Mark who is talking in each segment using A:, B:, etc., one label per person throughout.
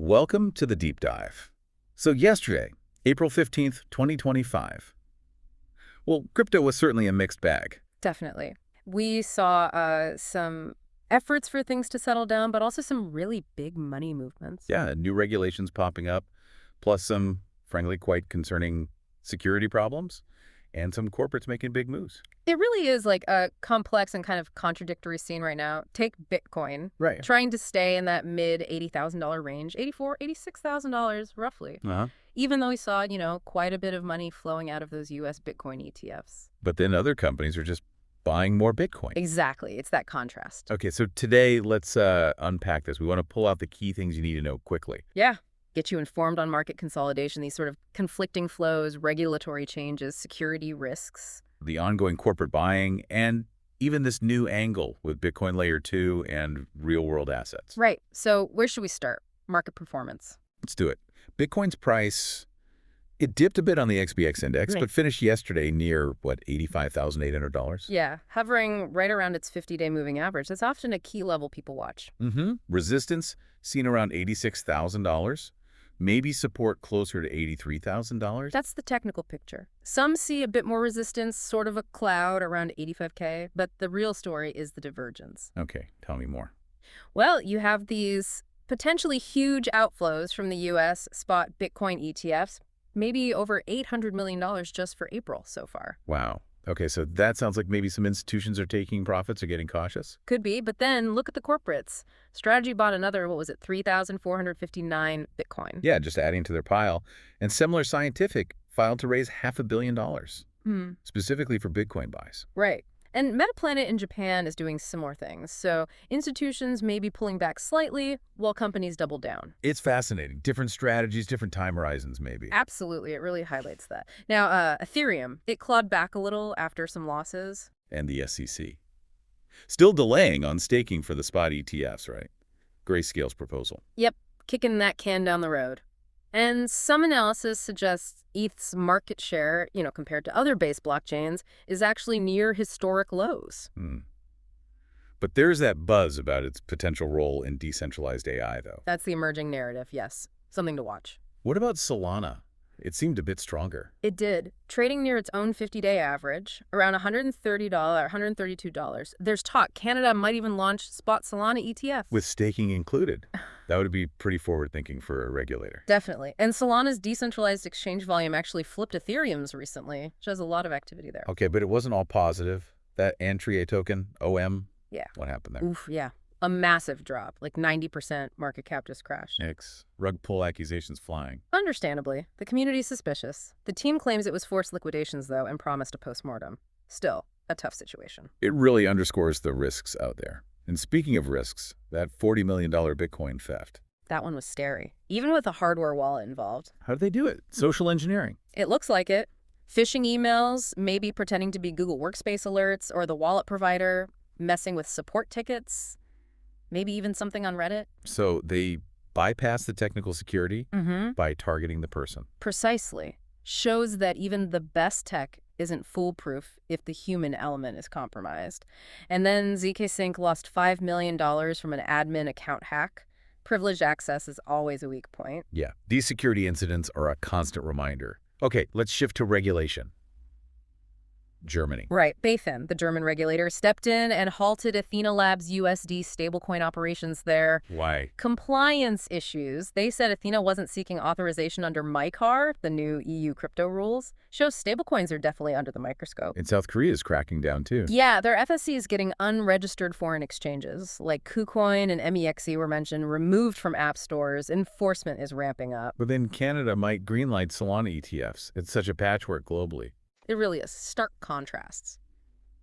A: Welcome to the deep dive. So yesterday, April 15th, 2025. Well, crypto was certainly a mixed bag.
B: Definitely. We saw some efforts for things to settle down, but also some really big money movements.
A: Yeah, new regulations popping up, plus some, frankly, quite concerning security problems, and some corporates making big moves.
B: It really is like a complex and kind of contradictory scene right now. Take Bitcoin,
A: Right.
B: trying to stay in that mid $80,000 range, $86,000 roughly,
A: Uh-huh.
B: even though we saw, quite a bit of money flowing out of those US Bitcoin ETFs.
A: But then other companies are just buying more Bitcoin.
B: Exactly. It's that contrast.
A: Okay, so today let's unpack this. We want to pull out the key things you need to know quickly.
B: Yeah. Get you informed on market consolidation, these sort of conflicting flows, regulatory changes, security risks.
A: The ongoing corporate buying, and even this new angle with Bitcoin Layer 2 and real-world assets.
B: Right. So where should we start? Market performance.
A: Let's do it. Bitcoin's price, it dipped a bit on the XBX index,
B: Right.
A: but finished yesterday near, what, $85,800?
B: Yeah, hovering right around its 50-day moving average. That's often a key level people watch.
A: Resistance seen around $86,000. Maybe support closer to $83,000.
B: That's the technical picture. Some see a bit more resistance, sort of a cloud around 85K, but the real story is the divergence.
A: Okay, tell me more.
B: Well, you have these potentially huge outflows from the US spot Bitcoin ETFs, maybe over $800 million just for April so far.
A: Wow. Okay, so that sounds like maybe some institutions are taking profits or getting cautious.
B: Could be, but then look at the corporates. Strategy bought another, 3,459 Bitcoin.
A: Yeah, just adding to their pile. And Similar Scientific filed to raise $500 million, specifically for Bitcoin buys.
B: Right. And Metaplanet in Japan is doing similar things. So institutions may be pulling back slightly while companies double down.
A: It's fascinating. Different strategies, different time horizons, maybe.
B: Absolutely. It really highlights that. Now, Ethereum, it clawed back a little after some losses.
A: And the SEC. Still delaying on staking for the spot ETFs, right? Grayscale's proposal.
B: Yep, kicking that can down the road. And some analysis suggests ETH's market share, compared to other base blockchains, is actually near historic lows.
A: But there's that buzz about its potential role in decentralized AI, though.
B: That's the emerging narrative, yes. Something to watch.
A: What about Solana? It seemed a bit stronger.
B: It did, trading near its own 50-day average, around $130, $132. There's talk Canada might even launch spot Solana ETF.
A: With staking included. That would be pretty forward-thinking for a regulator.
B: Definitely. And Solana's decentralized exchange volume actually flipped Ethereum's recently, which has a lot of activity there.
A: Okay, but it wasn't all positive. That Antria token, OM,
B: Yeah.
A: what happened there?
B: Oof, yeah. A massive drop, like 90% market cap just crashed.
A: Nix. Rug pull accusations flying.
B: Understandably, the community's suspicious. The team claims it was forced liquidations, though, and promised a postmortem. Still, a tough situation.
A: It really underscores the risks out there. And speaking of risks, that $40 million Bitcoin theft.
B: That one was scary, even with a hardware wallet involved.
A: How did they do it? Social engineering.
B: It looks like it. Phishing emails, maybe pretending to be Google Workspace alerts or the wallet provider, messing with support tickets, maybe even something on Reddit.
A: So they bypass the technical security by targeting the person.
B: Precisely. Shows that even the best tech isn't foolproof if the human element is compromised. And then ZK Sync lost $5 million from an admin account hack. Privileged access is always a weak point.
A: Yeah, these security incidents are a constant reminder. Okay, let's shift to regulation. Germany.
B: Right. BaFin, the German regulator, stepped in and halted Athena Labs' USD stablecoin operations there.
A: Why?
B: Compliance issues. They said Athena wasn't seeking authorization under MiCAR, the new EU crypto rules. Shows stablecoins are definitely under the microscope.
A: And South Korea is cracking down too.
B: Yeah, their FSC is getting unregistered foreign exchanges, like KuCoin and MEXC were mentioned, removed from app stores. Enforcement is ramping up.
A: But then Canada might greenlight Solana ETFs. It's such a patchwork globally.
B: It really is. Stark contrasts.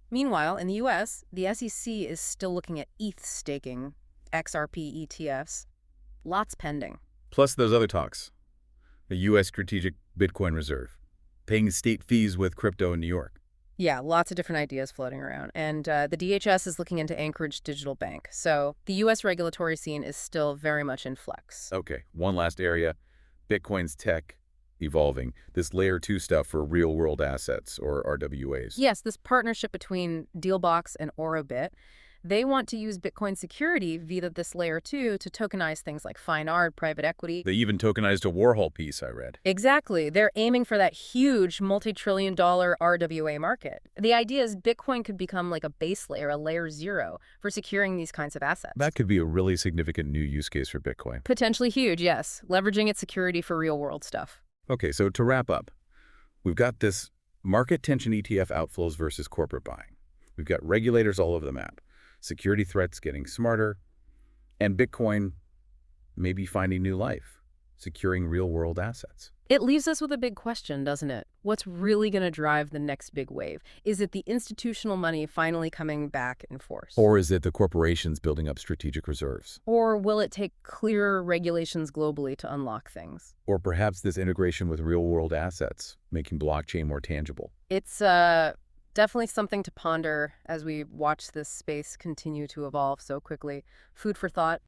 B: Meanwhile, in the U.S., the SEC is still looking at ETH staking, XRP ETFs. Lots pending.
A: Plus those other talks. The U.S. Strategic Bitcoin Reserve. Paying state fees with crypto in New York.
B: Yeah, lots of different ideas floating around. And the DHS is looking into Anchorage Digital Bank. So the U.S. regulatory scene is still very much in flux.
A: Okay, one last area. Bitcoin's tech evolving. This layer 2 stuff for real-world assets, or RWAs.
B: Yes, this partnership between Dealbox and Orobit. They want to use Bitcoin security via this layer 2 to tokenize things like fine art, private equity.
A: They even tokenized a Warhol piece, I read.
B: Exactly. They're aiming for that huge multi-trillion-dollar RWA market. The idea is Bitcoin could become like a base layer, a layer 0, for securing these kinds of assets.
A: That could be a really significant new use case for Bitcoin.
B: Potentially huge, yes, leveraging its security for real-world stuff.
A: Okay, so to wrap up, we've got this market tension ETF outflows versus corporate buying. We've got regulators all over the map, security threats getting smarter, and Bitcoin maybe finding new life, securing real-world assets.
B: It leaves us with a big question, doesn't it? What's really going to drive the next big wave? Is it the institutional money finally coming back in force?
A: Or is it the corporations building up strategic reserves?
B: Or will it take clearer regulations globally to unlock things?
A: Or perhaps this integration with real-world assets, making blockchain more tangible?
B: It's definitely something to ponder as we watch this space continue to evolve so quickly. Food for thought.